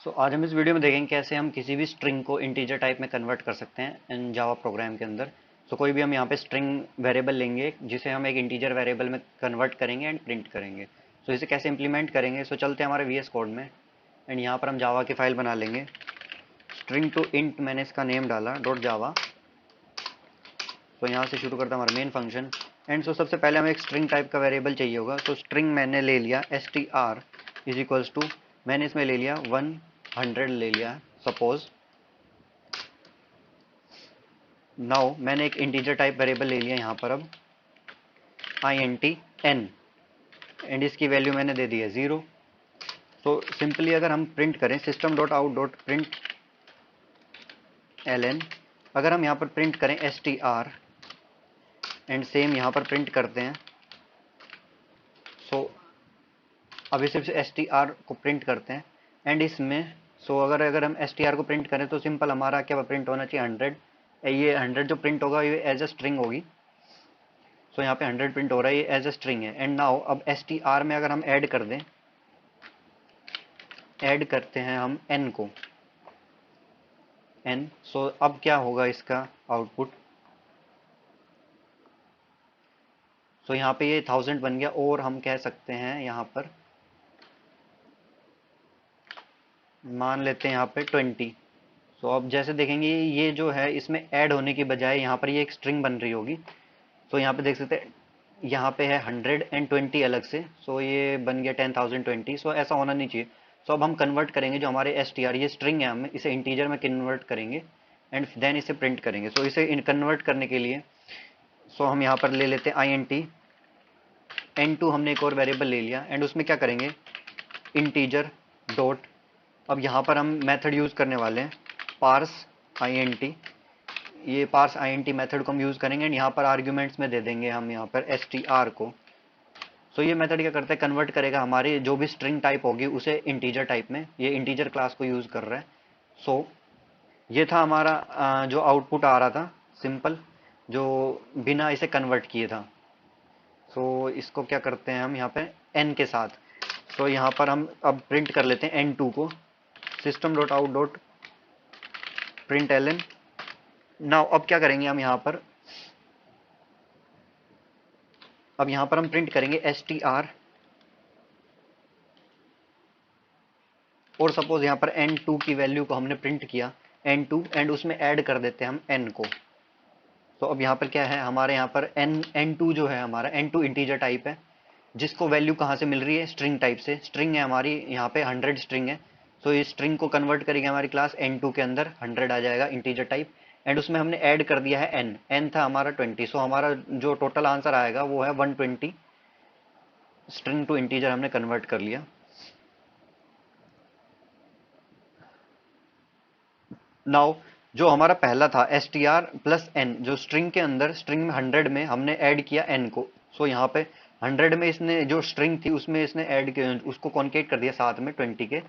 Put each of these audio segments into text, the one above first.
आज हम इस वीडियो में देखेंगे कैसे हम किसी भी स्ट्रिंग को इंटीजर टाइप में कन्वर्ट कर सकते हैं इन जावा प्रोग्राम के अंदर। कोई भी हम यहाँ पे स्ट्रिंग वेरिएबल लेंगे जिसे हम एक इंटीजर वेरिएबल में कन्वर्ट करेंगे एंड प्रिंट करेंगे। इसे कैसे इंप्लीमेंट करेंगे, चलते हैं हमारे वीएस कोड में एंड यहाँ पर हम जावा की फाइल बना लेंगे। स्ट्रिंग टू इंट मैंने इसका नेम डाला डॉट जावा। यहाँ से शुरू करता हमारा मेन फंक्शन एंड सबसे पहले हमें एक स्ट्रिंग टाइप का वेरिएबल चाहिए होगा। स्ट्रिंग मैंने ले लिया str इज इक्वल्स टू, मैंने इसमें ले लिया 100 ले लिया सपोज। नाउ मैंने एक इंटीजर टाइप वेरिएबल ले लिया यहाँ पर अब int n एंड इसकी वैल्यू मैंने दे दी है 0। सिंपली अगर हम प्रिंट करें system dot out dot print ln, अगर हम यहाँ पर प्रिंट करें str एंड सेम यहाँ पर प्रिंट करते हैं। अभी सिर्फ str को प्रिंट करते हैं एंड इसमें अगर हम str को प्रिंट करें तो सिंपल हमारा क्या प्रिंट होना चाहिए 100। ये 100 जो प्रिंट होगा ये एज अ स्ट्रिंग होगी। यहाँ पे 100 प्रिंट हो रहा है, ये एज अ स्ट्रिंग है। एंड नाउ अब str में अगर हम ऐड कर दें, ऐड करते हैं हम n को n। अब क्या होगा इसका आउटपुट। यहाँ पे ये 1000 बन गया और हम कह सकते हैं यहाँ पर मान लेते हैं यहाँ पे 20। अब जैसे देखेंगे ये जो है इसमें ऐड होने की बजाय यहाँ पर ये एक स्ट्रिंग बन रही होगी। यहाँ पे देख सकते हैं यहाँ पे है 120 अलग से। ये बन गया 10,020। ऐसा होना नहीं चाहिए। अब हम कन्वर्ट करेंगे जो हमारे str ये स्ट्रिंग है, हम इसे इंटीजर में कन्वर्ट करेंगे एंड देन इसे प्रिंट करेंगे। इसे कन्वर्ट करने के लिए हम यहाँ पर ले लेते हैं int n2। हमने एक और वेरिएबल ले लिया एंड उसमें क्या करेंगे इंटीजर डॉट, अब यहाँ पर हम मेथड यूज करने वाले हैं पार्स int। ये पार्स int मेथड को हम यूज करेंगे एंड यहाँ पर आर्ग्यूमेंट्स में दे देंगे हम यहाँ पर str को। ये मेथड क्या करता है कन्वर्ट करेगा हमारी जो भी स्ट्रिंग टाइप होगी उसे इंटीजर टाइप में। ये इंटीजर क्लास को यूज कर रहा है। ये था हमारा जो आउटपुट आ रहा था सिंपल, जो बिना इसे कन्वर्ट किए था। इसको क्या करते हैं हम यहाँ पे n के साथ। यहाँ पर हम अब प्रिंट कर लेते हैं n2 को system dot out dot print ln। Now अब क्या करेंगे हम यहाँ पर, अब यहाँ पर हम प्रिंट करेंगे str और सपोज यहाँ पर n2 की वैल्यू को हमने प्रिंट किया n2 एंड उसमें ऐड कर देते हैं हम n को। अब यहाँ पर क्या है हमारे यहाँ पर n2 जो है हमारा n2 इंटीजर टाइप है जिसको वैल्यू कहाँ से मिल रही है स्ट्रिंग टाइप से। स्ट्रिंग है हमारी यहाँ पे 100 स्ट्रिंग है। इस स्ट्रिंग को कन्वर्ट करेंगे हमारी क्लास n2 के अंदर 100 आ जाएगा इंटीजर टाइप एंड उसमें हमने ऐड कर दिया है n था हमारा 20। हमारा जो टोटल आंसर आएगा वो है 120। स्ट्रिंग टू इंटीजर हमने कन्वर्ट कर लिया। नाउ जो हमारा पहला था str प्लस n, जो स्ट्रिंग के अंदर स्ट्रिंग में 100 में हमने ऐड किया n को। यहाँ पे 100 में इसने जो स्ट्रिंग थी उसमें इसने ऐड किया, उसको कॉन्केट कर दिया साथ में 20 के।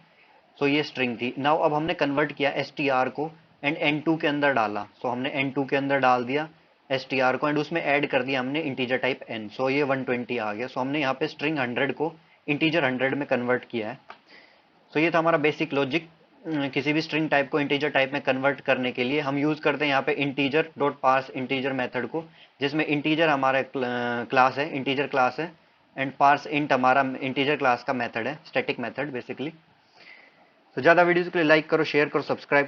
ये स्ट्रिंग थी। नाउ अब हमने कन्वर्ट किया str को एंड n2 के अंदर डाला। हमने n2 के अंदर डाल दिया str को एंड उसमें ऐड कर दिया हमने इंटीजर टाइप n। ये 120 आ गया। हमने यहाँ पे स्ट्रिंग 100 को इंटीजर 100 में कन्वर्ट किया है। ये था हमारा बेसिक लॉजिक। किसी भी स्ट्रिंग टाइप को इंटीजर टाइप में कन्वर्ट करने के लिए हम यूज करते हैं यहाँ पे integer dot parse integer method को, जिसमें इंटीजर हमारा क्लास है, इंटीजर क्लास है एंड पार्स इंट हमारा इंटीजर क्लास का मेथड है, स्टैटिक मेथड बेसिकली। ज़्यादा वीडियोस के लिए लाइक करो, शेयर करो, सब्सक्राइब